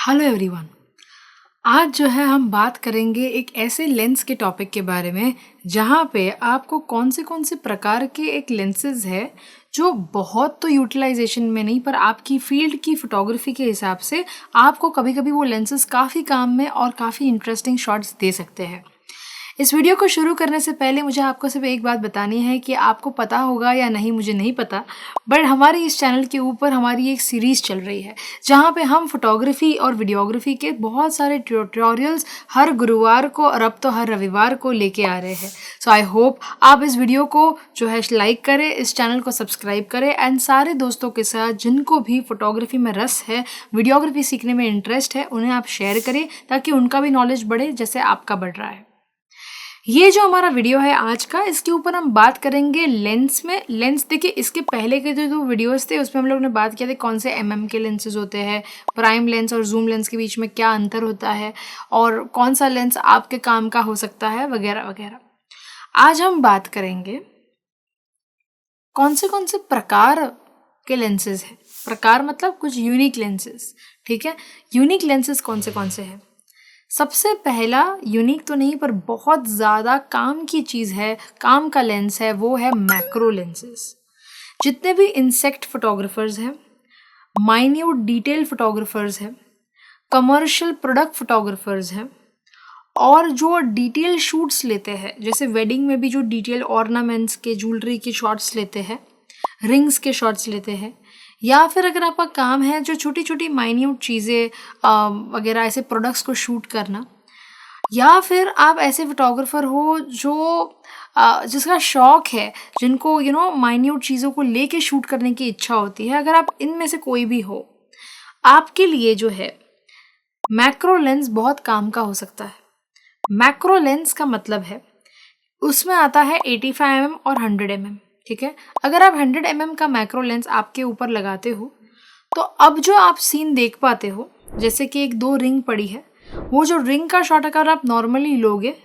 Hello everyone. आज जो है हम बात करेंगे एक ऐसे लेंस के टॉपिक के बारे में जहाँ पे आपको कौन से प्रकार के एक लेंसेज है जो बहुत तो यूटिलाइजेशन में नहीं पर आपकी फील्ड की फोटोग्राफी के हिसाब से आपको कभी कभी वो लेंसेज काफ़ी काम में और काफ़ी इंटरेस्टिंग शॉट्स दे सकते हैं। इस वीडियो को शुरू करने से पहले मुझे आपको सिर्फ एक बात बतानी है कि आपको पता होगा या नहीं मुझे नहीं पता, बट हमारे इस चैनल के ऊपर हमारी एक सीरीज़ चल रही है जहाँ पे हम फोटोग्राफी और वीडियोग्राफी के बहुत सारे ट्यूटोरियल्स हर गुरुवार को और अब तो हर रविवार को लेके आ रहे हैं। सो आई होप आप इस वीडियो को जो है लाइक करें, इस चैनल को सब्सक्राइब करें एंड सारे दोस्तों के साथ जिनको भी फोटोग्राफी में रस है, वीडियोग्राफी सीखने में इंटरेस्ट है, उन्हें आप शेयर करें ताकि उनका भी नॉलेज बढ़े जैसे आपका बढ़ रहा है। ये जो हमारा वीडियो है आज का, इसके ऊपर हम बात करेंगे लेंस में। लेंस देखिए, इसके पहले के जो वीडियोस थे उसमें हम लोग ने बात किया था कौन से के लेंसेज होते हैं, प्राइम लेंस और जूम लेंस के बीच में क्या अंतर होता है और कौन सा लेंस आपके काम का हो सकता है वगैरह वगैरह। आज हम बात करेंगे कौन से प्रकार के लेंसेज हैं। प्रकार मतलब कुछ यूनिक लेंसेज, ठीक है। यूनिक लेंसेज कौन से हैं? सबसे पहला, यूनिक तो नहीं पर बहुत ज़्यादा काम की चीज़ है, काम का लेंस है, वो है मैक्रो लेंसेज। जितने भी इंसेक्ट फोटोग्राफर्स हैं, माइन्यूट डिटेल फोटोग्राफर्स हैं, कमर्शियल प्रोडक्ट फोटोग्राफर्स हैं और जो डिटेल शूट्स लेते हैं, जैसे वेडिंग में भी जो डिटेल ऑर्नामेंट्स के, ज्वेलरी के शॉट्स लेते हैं, रिंग्स के शॉट्स लेते हैं, या फिर अगर आपका काम है जो छोटी छोटी माइन्यूट चीज़ें वगैरह ऐसे प्रोडक्ट्स को शूट करना, या फिर आप ऐसे फोटोग्राफर हो जो जिसका शौक है, जिनको माइन्यूट चीज़ों को लेके शूट करने की इच्छा होती है, अगर आप इनमें से कोई भी हो, आपके लिए जो है मैक्रो लेंस बहुत काम का हो सकता है। मैक्रो लेंस का मतलब है उसमें आता है 85 mm और 100 mm, ठीक है। अगर आप 100 mm का मैक्रो लेंस आपके ऊपर लगाते हो तो अब जो आप सीन देख पाते हो, जैसे कि एक दो रिंग पड़ी है, वो जो रिंग का शॉट अगर आप नॉर्मली लोगे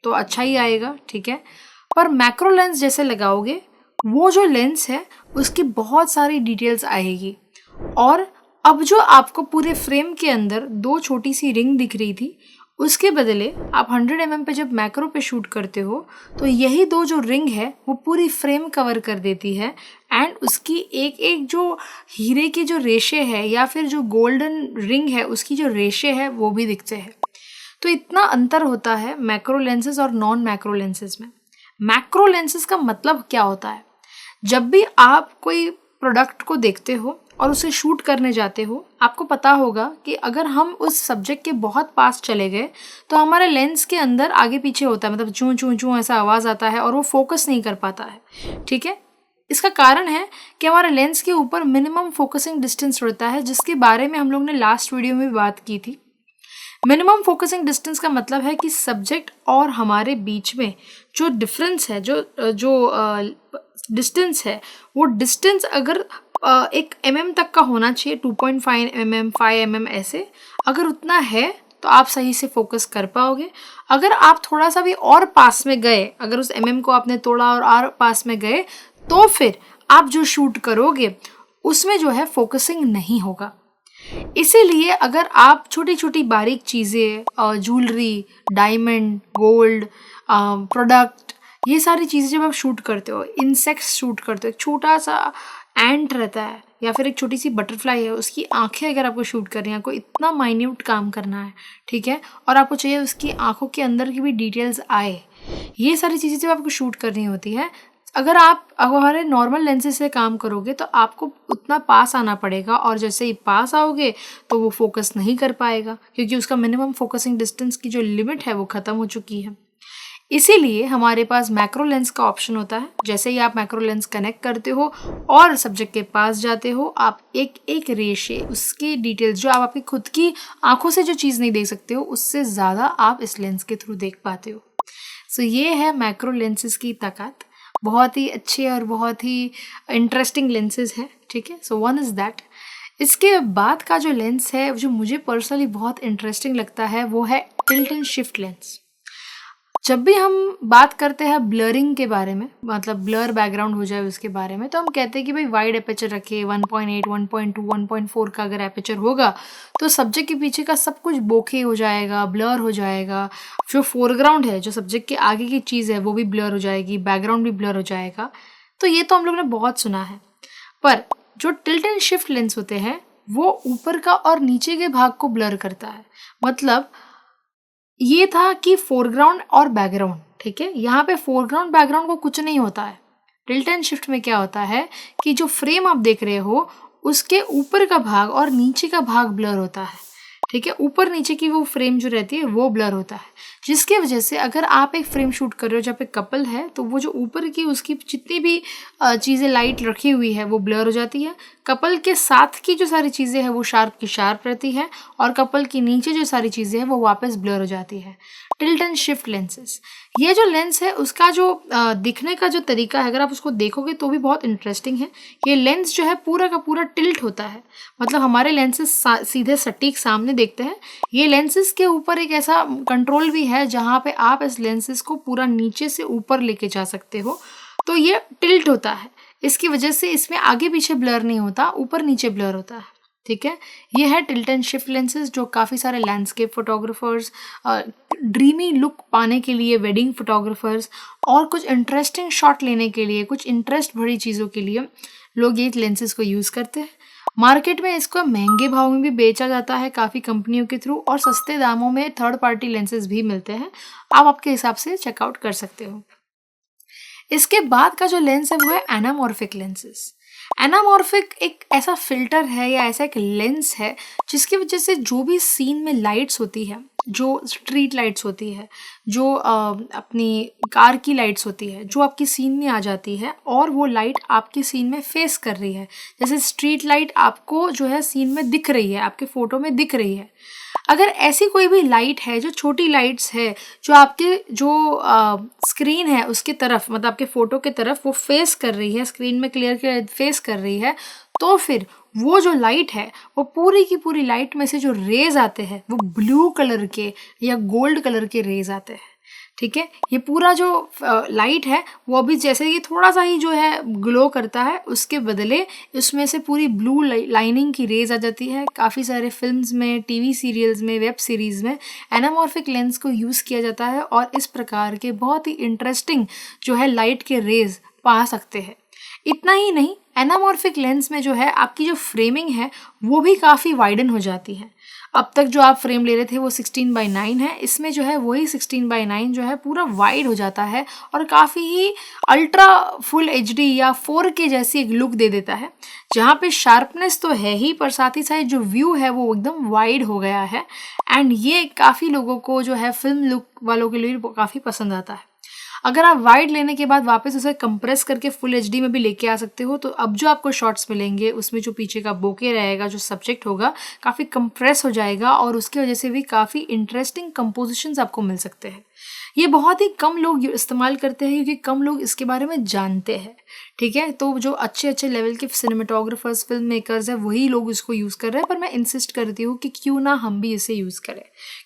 तो अच्छा ही आएगा, ठीक है। पर मैक्रो लेंस जैसे लगाओगे, वो जो लेंस है उसकी बहुत सारी डिटेल्स आएगी और अब जो आपको पूरे फ्रेम के अंदर दो छोटी सी रिंग दिख रही थी, उसके बदले आप 100 mm पे जब मैक्रो पे शूट करते हो तो यही दो जो रिंग है वो पूरी फ्रेम कवर कर देती है एंड उसकी एक एक जो हीरे की जो रेशे है या फिर जो गोल्डन रिंग है उसकी जो रेशे है वो भी दिखते हैं। तो इतना अंतर होता है मैक्रो लेंसेज और नॉन मैक्रो लेंसेज में। मैक्रो लेंसेज का मतलब क्या होता है? जब भी आप कोई प्रोडक्ट को देखते हो और उसे शूट करने जाते हो, आपको पता होगा कि अगर हम उस सब्जेक्ट के बहुत पास चले गए तो हमारे लेंस के अंदर आगे पीछे होता है, मतलब चूं चूं चूं ऐसा आवाज़ आता है और वो फोकस नहीं कर पाता है, ठीक है। इसका कारण है कि हमारे लेंस के ऊपर मिनिमम फोकसिंग डिस्टेंस रहता है, जिसके बारे में हम लोग ने लास्ट वीडियो में भी बात की थी। मिनिमम फोकसिंग डिस्टेंस का मतलब है कि सब्जेक्ट और हमारे बीच में जो डिफरेंस है, जो डिस्टेंस है, वो डिस्टेंस अगर एक तक का होना चाहिए, 2.5 mm 5 mm ऐसे, अगर उतना है तो आप सही से फोकस कर पाओगे। अगर आप थोड़ा सा भी और पास में गए, अगर उस को आपने तोड़ा और पास में गए, तो फिर आप जो शूट करोगे उसमें जो है फोकसिंग नहीं होगा। इसीलिए अगर आप छोटी छोटी बारीक चीज़ें, ज्वेलरी, डायमंड, गोल्ड, प्रोडक्ट, ये सारी चीज़ें जब आप शूट करते हो, इंसेक्ट्स शूट करते हो, एक छोटा सा एंट रहता है या फिर एक छोटी सी बटरफ्लाई है, उसकी आंखें अगर आपको शूट करनी है, आपको इतना माइन्यूट काम करना है, ठीक है, और आपको चाहिए उसकी आंखों के अंदर की भी डिटेल्स आए, ये सारी चीज़ें जब आपको शूट करनी होती है, अगर आप हमारे नॉर्मल लेंसेज से काम करोगे तो आपको उतना पास आना पड़ेगा और जैसे ही पास आओगे तो वो फोकस नहीं कर पाएगा, क्योंकि उसका मिनिमम फोकसिंग डिस्टेंस की जो लिमिट है वो ख़त्म हो चुकी है। इसीलिए हमारे पास मैक्रो लेंस का ऑप्शन होता है। जैसे ही आप मैक्रो लेंस कनेक्ट करते हो और सब्जेक्ट के पास जाते हो, आप एक एक रेशे, उसकी डिटेल्स जो आप अपनी खुद की आंखों से जो चीज़ नहीं देख सकते हो, उससे ज़्यादा आप इस लेंस के थ्रू देख पाते हो। सो ये है मैक्रो लेंसेज की ताकत। बहुत ही अच्छे और बहुत ही इंटरेस्टिंग लेंसेज हैं, ठीक है। So one is that. इसके बाद का जो लेंस है जो मुझे पर्सनली बहुत इंटरेस्टिंग लगता है वो है टिल्ट एंड शिफ्ट लेंस। जब भी हम बात करते हैं ब्लरिंग के बारे में, मतलब ब्लर बैकग्राउंड हो जाए उसके बारे में, तो हम कहते हैं कि भाई वाइड एपेचर रखे, 1.8, 1.2, 1.4 का अगर एपेचर होगा तो सब्जेक्ट के पीछे का सब कुछ बोखे हो जाएगा, ब्लर हो जाएगा। जो फोरग्राउंड है, जो सब्जेक्ट के आगे की चीज़ है, वो भी ब्लर हो जाएगी, बैकग्राउंड भी ब्लर हो जाएगा। तो ये तो हम लोग ने बहुत सुना है। पर जो टिल्ट एंड शिफ्ट लेंस होते हैं वो ऊपर का और नीचे के भाग को ब्लर करता है। मतलब ये था कि फोरग्राउंड और बैकग्राउंड, ठीक है, यहाँ पे फोरग्राउंड बैकग्राउंड को कुछ नहीं होता है। टिल्ट एंड शिफ्ट में क्या होता है कि जो फ्रेम आप देख रहे हो उसके ऊपर का भाग और नीचे का भाग ब्लर होता है, ठीक है। ऊपर नीचे की वो फ्रेम जो रहती है वो ब्लर होता है, जिसकी वजह से अगर आप एक फ्रेम शूट कर रहे हो जहाँ पे कपल है तो वो जो ऊपर की उसकी जितनी भी चीज़ें लाइट रखी हुई है वो ब्लर हो जाती है। कपल के साथ की जो सारी चीज़ें हैं वो शार्प की शार्प रहती है और कपल के नीचे जो सारी चीज़ें हैं वो वापस ब्लर हो जाती है। टिल्ट एंड शिफ्ट लेंसेज, ये जो लेंस है उसका जो दिखने का जो तरीका है, अगर आप उसको देखोगे तो भी बहुत इंटरेस्टिंग है। ये लेंस जो है पूरा का पूरा टिल्ट होता है, मतलब हमारे लेंसेज सीधे सटीक सामने देखते हैं। ये लेंसेज के ऊपर एक ऐसा कंट्रोल भी है जहाँ पे आप इस लेंसेज को पूरा नीचे से ऊपर लेके जा सकते हो। तो ये टिल्ट होता है, इसकी वजह से इसमें आगे पीछे ब्लर नहीं होता, ऊपर नीचे ब्लर होता है, ठीक है। ये है टिल्ट एंड शिफ्ट लेंसेज जो काफ़ी सारे लैंडस्केप फोटोग्राफर्स, ड्रीमी लुक पाने के लिए वेडिंग फोटोग्राफर्स और कुछ इंटरेस्टिंग शॉट लेने के लिए, कुछ इंटरेस्ट भरी चीज़ों के लिए लोग ये लेंसेज को यूज़ करते हैं। मार्केट में इसको महंगे भाव में भी बेचा जाता है काफ़ी कंपनियों के थ्रू, और सस्ते दामों में थर्ड पार्टी लेंसेज भी मिलते हैं, आप आपके हिसाब से चेकआउट कर सकते हो। इसके बाद का जो लेंस है वो है एनामॉर्फिक लेंसेज। एनामॉर्फिक एक ऐसा फिल्टर है या ऐसा एक लेंस है जिसकी वजह से जो भी सीन में लाइट्स होती है, जो स्ट्रीट लाइट्स होती है, जो अपनी कार की लाइट्स होती है, जो आपकी सीन में आ जाती है और वो लाइट आपके सीन में फेस कर रही है, जैसे स्ट्रीट लाइट आपको जो है सीन में दिख रही है, आपके फ़ोटो में दिख रही है। अगर ऐसी कोई भी लाइट है, जो छोटी लाइट्स है, जो आपके जो स्क्रीन है उसके तरफ, मतलब आपके फ़ोटो के तरफ वो फेस कर रही है, स्क्रीन में क्लियर फेस कर रही है, तो फिर वो जो लाइट है वो पूरी की पूरी लाइट में से जो रेज आते हैं वो ब्लू कलर के या गोल्ड कलर के रेज आते हैं, ठीक है। ये पूरा जो लाइट है वो अभी जैसे ही थोड़ा सा ही जो है ग्लो करता है, उसके बदले उसमें से पूरी ब्लू लाइनिंग की रेज आ जाती है। काफ़ी सारे फिल्म्स में, टीवी सीरियल्स में, वेब सीरीज़ में एनामॉर्फिक लेंस को यूज़ किया जाता है और इस प्रकार के बहुत ही इंटरेस्टिंग जो है लाइट के रेज पा सकते हैं। इतना ही नहीं, एनामॉर्फिक लेंस में जो है आपकी जो फ्रेमिंग है वो भी काफ़ी वाइडन हो जाती है। अब तक जो आप फ्रेम ले रहे थे वो 16:9 है, इसमें जो है वही 16:9 जो है पूरा वाइड हो जाता है और काफ़ी ही अल्ट्रा फुल HD या 4K जैसी एक लुक दे देता है, जहाँ पे शार्पनेस तो है ही पर साथ ही साथ जो व्यू है वो एकदम वाइड हो गया है। एंड ये काफ़ी लोगों को जो है फिल्म लुक वालों के लिए काफ़ी पसंद आता है। अगर आप वाइड लेने के बाद वापस उसे कंप्रेस करके फुल HD में भी लेके आ सकते हो, तो अब जो आपको शॉट्स मिलेंगे उसमें जो पीछे का बोके रहेगा, जो सब्जेक्ट होगा, काफ़ी कंप्रेस हो जाएगा और उसकी वजह से भी काफ़ी इंटरेस्टिंग कंपोजिशंस आपको मिल सकते हैं। ये बहुत ही कम लोग इस्तेमाल करते हैं क्योंकि कम लोग इसके बारे में जानते हैं, ठीक है। तो जो अच्छे अच्छे लेवल के सिनेमेटोग्राफर्स, फिल्म मेकर्स हैं, वही लोग इसको यूज़ कर रहे हैं, पर मैं इंसिस्ट करती हूँ कि क्यों ना हम भी इसे यूज़ करें।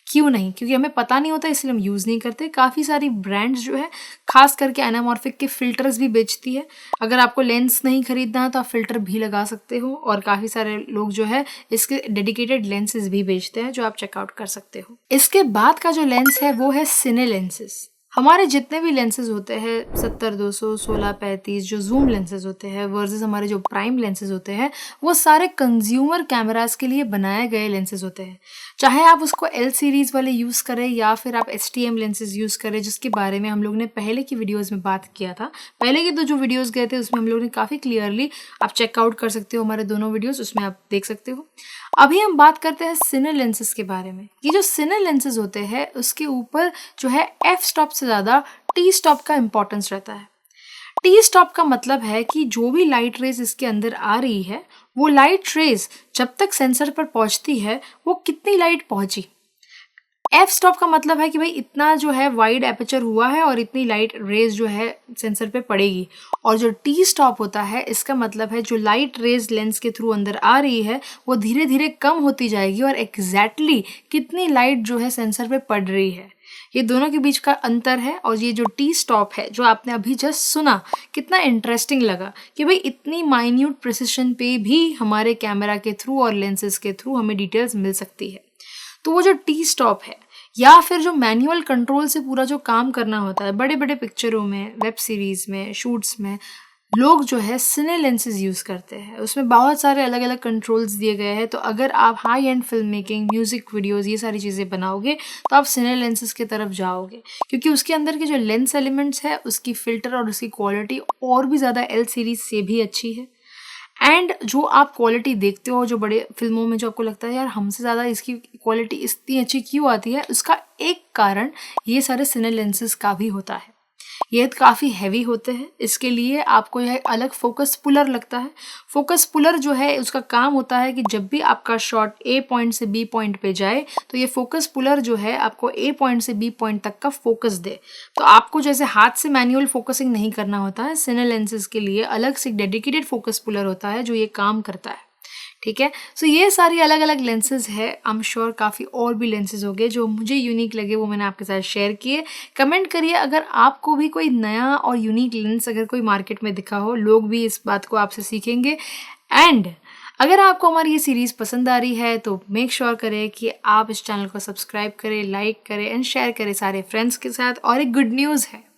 क्यों नहीं? क्योंकि हमें पता नहीं होता इसलिए हम यूज़ नहीं करते। काफ़ी सारी ब्रांड्स जो है खास करके एनामॉर्फिक के फ़िल्टर्स भी बेचती है। अगर आपको लेंस नहीं खरीदना है तो आप फ़िल्टर भी लगा सकते हो, और काफ़ी सारे लोग जो है इसके डेडिकेटेड लेंसेज भी बेचते हैं जो आप चेकआउट कर सकते हो। इसके बाद का जो लेंस है वो है सिने लेंसेज। हमारे जितने भी लेंसेज होते हैं 70-200, 16-35 जो जूम लेंसेज होते हैं वर्सेस हमारे जो प्राइम लेंसेज होते हैं, वो सारे कंज्यूमर कैमरास के लिए बनाए गए लेंसेज होते हैं। चाहे आप उसको L सीरीज़ वाले यूज़ करें या फिर आप STM लेंसेज यूज़ करें, जिसके बारे में हम लोग ने पहले की वीडियोज़ में बात किया था। पहले के जो वीडियोज़ गए थे उसमें हम लोग ने काफ़ी क्लियरली, आप चेकआउट कर सकते हो हमारे दोनों वीडियोज़, उसमें आप देख सकते हो। अभी हम बात करते हैं सिने लेंसेज के बारे में। ये जो सिने लेंसेज होते हैं उसके ऊपर जो है f स्टॉप से ज़्यादा t स्टॉप का इम्पोर्टेंस रहता है। t स्टॉप का मतलब है कि जो भी लाइट रेज इसके अंदर आ रही है, वो लाइट रेज जब तक सेंसर पर पहुंचती है वो कितनी लाइट पहुंची। एफ स्टॉप का मतलब है कि भाई इतना जो है वाइड एपर्चर हुआ है और इतनी लाइट रेज जो है सेंसर पे पड़ेगी। और जो टी स्टॉप होता है इसका मतलब है जो लाइट रेज लेंस के थ्रू अंदर आ रही है वो धीरे धीरे कम होती जाएगी और एग्जैक्टली कितनी लाइट जो है सेंसर पे पड़ रही है। ये दोनों के बीच का अंतर है। और ये जो टी स्टॉप है जो आपने अभी जस्ट सुना, कितना इंटरेस्टिंग लगा कि भाई इतनी माइन्यूट प्रिसिशन पे भी हमारे कैमरा के थ्रू और लेंसेज के थ्रू हमें डिटेल्स मिल सकती है। तो वो जो टी स्टॉप है या फिर जो मैनुअल कंट्रोल से पूरा जो काम करना होता है, बड़े बड़े पिक्चरों में, वेब सीरीज़ में, शूट्स में लोग जो है सिने लेंसेज यूज़ करते हैं। उसमें बहुत सारे अलग अलग कंट्रोल्स दिए गए हैं। तो अगर आप high and film making, music videos, ये सारी चीज़ें बनाओगे तो आप सिने लेंसेज की तरफ जाओगे, क्योंकि उसके अंदर के जो लेंस एलिमेंट्स है, उसकी फ़िल्टर और उसकी क्वालिटी और भी ज़्यादा एल सीरीज़ से भी अच्छी है। एंड जो आप क्वालिटी देखते हो जो बड़े फिल्मों में, जो आपको लगता है यार हमसे ज़्यादा इसकी क्वालिटी इतनी अच्छी क्यों आती है, उसका एक कारण ये सारे सिने लेंसेज का भी होता है। ये काफ़ी हैवी होते हैं, इसके लिए आपको यह अलग फोकस पुलर लगता है। फोकस पुलर जो है उसका काम होता है कि जब भी आपका शॉट ए पॉइंट से बी पॉइंट पे जाए तो ये फोकस पुलर जो है आपको ए पॉइंट से बी पॉइंट तक का फोकस दे। तो आपको जैसे हाथ से मैनुअल फोकसिंग नहीं करना होता है, सिने लेंसेज के लिए अलग से डेडिकेटेड फोकस पुलर होता है जो ये काम करता है। ठीक है, सो ये सारी अलग अलग लेंसेज है। आई एम श्योर काफ़ी और भी लेंसेज हो गए जो मुझे यूनिक लगे, वो मैंने आपके साथ शेयर किए। कमेंट करिए अगर आपको भी कोई नया और यूनिक लेंस अगर कोई मार्केट में दिखा हो, लोग भी इस बात को आपसे सीखेंगे। एंड अगर आपको हमारी ये सीरीज़ पसंद आ रही है तो मेक श्योर करें कि आप इस चैनल को सब्सक्राइब करें, लाइक करें एंड शेयर करें सारे फ्रेंड्स के साथ। और एक गुड न्यूज़ है,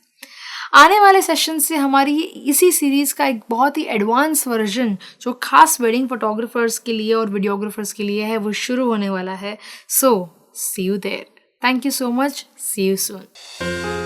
आने वाले सेशन से हमारी इसी सीरीज़ का एक बहुत ही एडवांस वर्जन जो खास वेडिंग फोटोग्राफर्स के लिए और वीडियोग्राफर्स के लिए है, वो शुरू होने वाला है। So see you there. Thank you so much, see you soon.